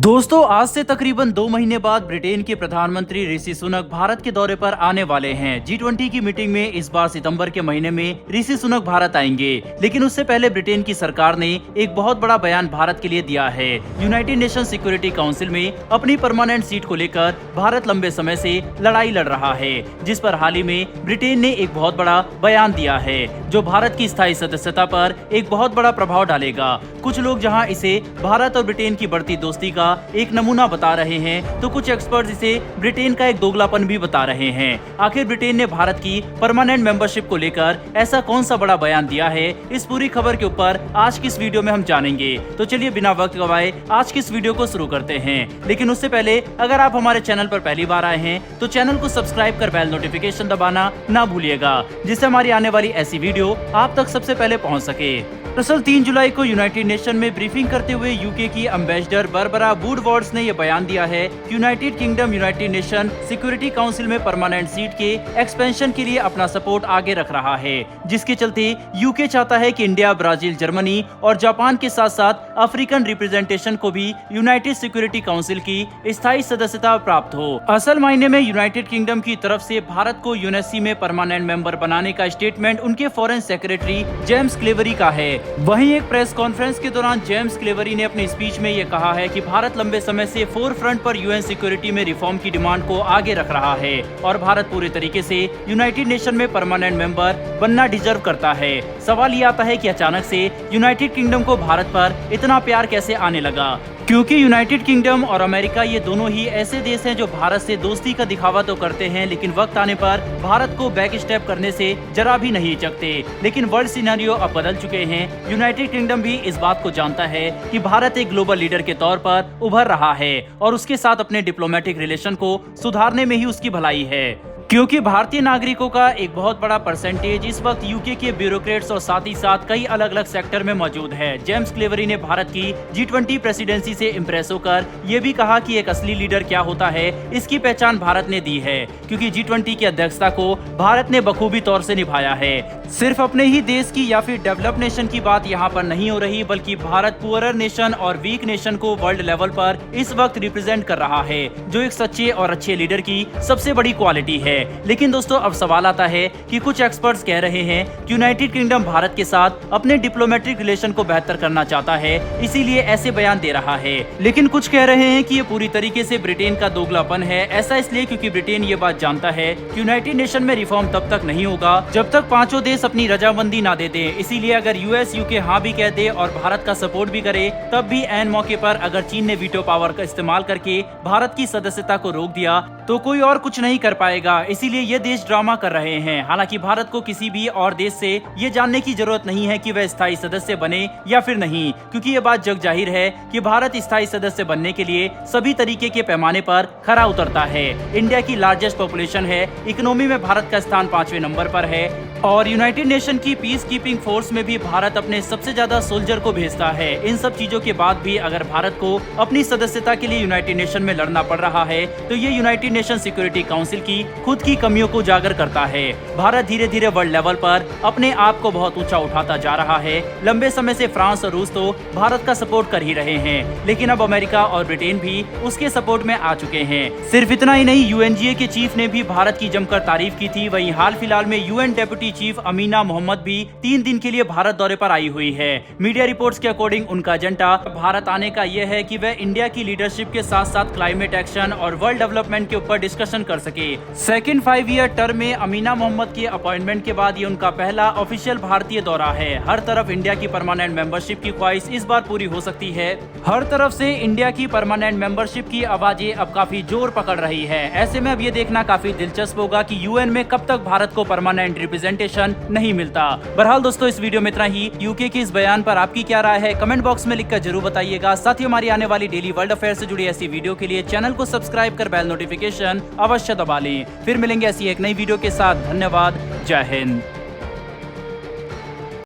दोस्तों, आज से तकरीबन 2 महीने बाद ब्रिटेन के प्रधानमंत्री ऋषि सुनक भारत के दौरे पर आने वाले हैं। G20 की मीटिंग में इस बार सितंबर के महीने में ऋषि सुनक भारत आएंगे, लेकिन उससे पहले ब्रिटेन की सरकार ने एक बहुत बड़ा बयान भारत के लिए दिया है। यूनाइटेड नेशन सिक्योरिटी काउंसिल में अपनी परमानेंट सीट को लेकर भारत लंबे समय से लड़ाई लड़ रहा है, जिस पर हाल ही में ब्रिटेन ने एक बहुत बड़ा बयान दिया है, जो भारत की स्थायी सदस्यता पर एक बहुत बड़ा प्रभाव डालेगा। कुछ लोग जहाँ इसे भारत और ब्रिटेन की बढ़ती दोस्ती का एक नमूना बता रहे हैं, तो कुछ एक्सपर्ट इसे ब्रिटेन का एक दोगलापन भी बता रहे हैं। आखिर ब्रिटेन ने भारत की परमानेंट मेंबरशिप को लेकर ऐसा कौन सा बड़ा बयान दिया है, इस पूरी खबर के ऊपर आज की इस वीडियो में हम जानेंगे। तो चलिए बिना वक्त गवाए आज की इस वीडियो को शुरू करते हैं। लेकिन उससे पहले अगर आप हमारे चैनल पर पहली बार आए हैं तो चैनल को सब्सक्राइब कर बेल नोटिफिकेशन दबाना ना भूलिएगा, जिससे हमारी आने वाली ऐसी वीडियो आप तक सबसे पहले पहुंच सके। दरअसल 3 जुलाई को यूनाइटेड नेशन में ब्रीफिंग करते हुए यूके की एम्बेसडर बारबरा वुडवर्ड्स ने यह बयान दिया है कि United kingdom United nation security council में परमानेंट सीट के एक्सपेंशन के लिए अपना सपोर्ट आगे रख रहा है, जिसके चलते यूके चाहता है कि इंडिया, ब्राजील, जर्मनी और जापान के साथ साथ अफ्रीकन रिप्रेजेंटेशन को भी यूनाइटेड सिक्योरिटी काउंसिल की स्थायी सदस्यता प्राप्त हो। असल मायने में यूनाइटेड किंगडम की तरफ से भारत को यूएनएससी में परमानेंट मेंबर बनाने का स्टेटमेंट उनके फॉरेन सेक्रेटरी जेम्स क्लेवरी का है। वहीं एक प्रेस कॉन्फ्रेंस के दौरान जेम्स क्लेवरी ने अपनी स्पीच में ये कहा है कि भारत लंबे समय से फोर फ्रंट पर यूएन सिक्योरिटी में रिफॉर्म की डिमांड को आगे रख रहा है और भारत पूरे तरीके से यूनाइटेड नेशन में परमानेंट मेंबर बनना डिजर्व करता है। सवाल ये आता है कि अचानक से यूनाइटेड किंगडम को भारत पर इतना प्यार कैसे आने लगा, क्योंकि यूनाइटेड किंगडम और अमेरिका ये दोनों ही ऐसे देश हैं जो भारत से दोस्ती का दिखावा तो करते हैं, लेकिन वक्त आने पर भारत को बैक स्टेप करने से जरा भी नहीं हिचकते। लेकिन वर्ल्ड सिनेरियो अब बदल चुके हैं। यूनाइटेड किंगडम भी इस बात को जानता है कि भारत एक ग्लोबल लीडर के तौर पर उभर रहा है और उसके साथ अपने डिप्लोमेटिक रिलेशन को सुधारने में ही उसकी भलाई है, क्योंकि भारतीय नागरिकों का एक बहुत बड़ा परसेंटेज इस वक्त यूके के ब्यूरोक्रेट्स और साथ ही साथ कई अलग अलग सेक्टर में मौजूद है। जेम्स क्लेवरी ने भारत की G20 प्रेसिडेंसी से इम्प्रेस होकर ये भी कहा कि एक असली लीडर क्या होता है, इसकी पहचान भारत ने दी है, क्योंकि G20 की अध्यक्षता को भारत ने बखूबी तौर से निभाया है। सिर्फ अपने ही देश की या फिर डेवलप नेशन की बात यहाँ पर नहीं हो रही, बल्कि भारत पुअरर नेशन और वीक नेशन को वर्ल्ड लेवल पर इस वक्त रिप्रेजेंट कर रहा है, जो एक सच्चे और अच्छे लीडर की सबसे बड़ी क्वालिटी है। लेकिन दोस्तों, अब सवाल आता है कि कुछ एक्सपर्ट्स कह रहे हैं कि यूनाइटेड किंगडम भारत के साथ अपने डिप्लोमेटिक रिलेशन को बेहतर करना चाहता है, इसीलिए ऐसे बयान दे रहा है। लेकिन कुछ कह रहे हैं कि ये पूरी तरीके से ब्रिटेन का दोगलापन है। ऐसा इसलिए क्योंकि ब्रिटेन ये बात जानता है कि यूनाइटेड नेशन में रिफॉर्म तब तक नहीं होगा जब तक पांचों देश अपनी रजामंदी ना दे दे। इसीलिए अगर यूएस यूके हाँ भी कह दे और भारत का सपोर्ट भी करे, तब भी ऐन मौके पर अगर चीन ने वीटो पावर का इस्तेमाल करके भारत की सदस्यता को रोक दिया तो कोई और कुछ नहीं कर पाएगा। इसीलिए ये देश ड्रामा कर रहे हैं। हालांकि भारत को किसी भी और देश से ये जानने की जरूरत नहीं है कि वह स्थायी सदस्य बने या फिर नहीं, क्योंकि ये बात जग जाहिर है कि भारत स्थायी सदस्य बनने के लिए सभी तरीके के पैमाने पर खरा उतरता है। इंडिया की लार्जेस्ट पॉपुलेशन है, इकोनॉमी में भारत का स्थान 5वें नंबर पर है और यूनाइटेड नेशन की पीस कीपिंग फोर्स में भी भारत अपने सबसे ज्यादा सोल्जर को भेजता है। इन सब चीजों के बाद भी अगर भारत को अपनी सदस्यता के लिए यूनाइटेड नेशन में लड़ना पड़ रहा है, तो ये यूनाइटेड नेशन सिक्योरिटी काउंसिल की खुद की कमियों को उजागर करता है। भारत धीरे धीरे वर्ल्ड लेवल पर अपने आप को बहुत ऊंचा उठाता जा रहा है। लंबे समय से फ्रांस और रूस तो भारत का सपोर्ट कर ही रहे हैं, लेकिन अब अमेरिका और ब्रिटेन भी उसके सपोर्ट में आ चुके हैं। सिर्फ इतना ही नहीं, यूएनजीए के चीफ ने भी भारत की जमकर तारीफ की थी। वहीं हाल फिलहाल में UN deputy chief Amina Mohammed भी 3 दिन के लिए भारत दौरे पर आई हुई है। मीडिया रिपोर्ट्स के अकॉर्डिंग उनका एजेंडा भारत आने का यह है कि वह इंडिया की लीडरशिप के साथ साथ क्लाइमेट एक्शन और वर्ल्ड डेवलपमेंट के ऊपर डिस्कशन कर सके। सेकेंड 5 ईयर टर्म में अमीना मोहम्मद के अपॉइंटमेंट के बाद ये उनका पहला ऑफिशियल भारतीय दौरा है। हर तरफ इंडिया की परमानेंट मेंबरशिप की ख्वाहिश इस बार पूरी हो सकती है। हर तरफ से इंडिया की परमानेंट मेंबरशिप की आवाजें अब काफी जोर पकड़ रही है। ऐसे में अब ये देखना काफी दिलचस्प होगा कि यूएन में कब तक भारत को परमानेंट रिप्रेजेंटेशन नहीं मिलता। बहरहाल दोस्तों, इस वीडियो में इतना ही। यूके के इस बयान पर आपकी क्या राय है, कमेंट बॉक्स में लिखकर जरूर बताइएगा। साथ ही हमारी आने वाली डेली वर्ल्ड अफेयर से जुड़ी ऐसी वीडियो के लिए चैनल को सब्सक्राइब कर बेल नोटिफिकेशन अवश्य दबा लें। फिर मिलेंगे ऐसी एक नई वीडियो के साथ। धन्यवाद। जय हिंद।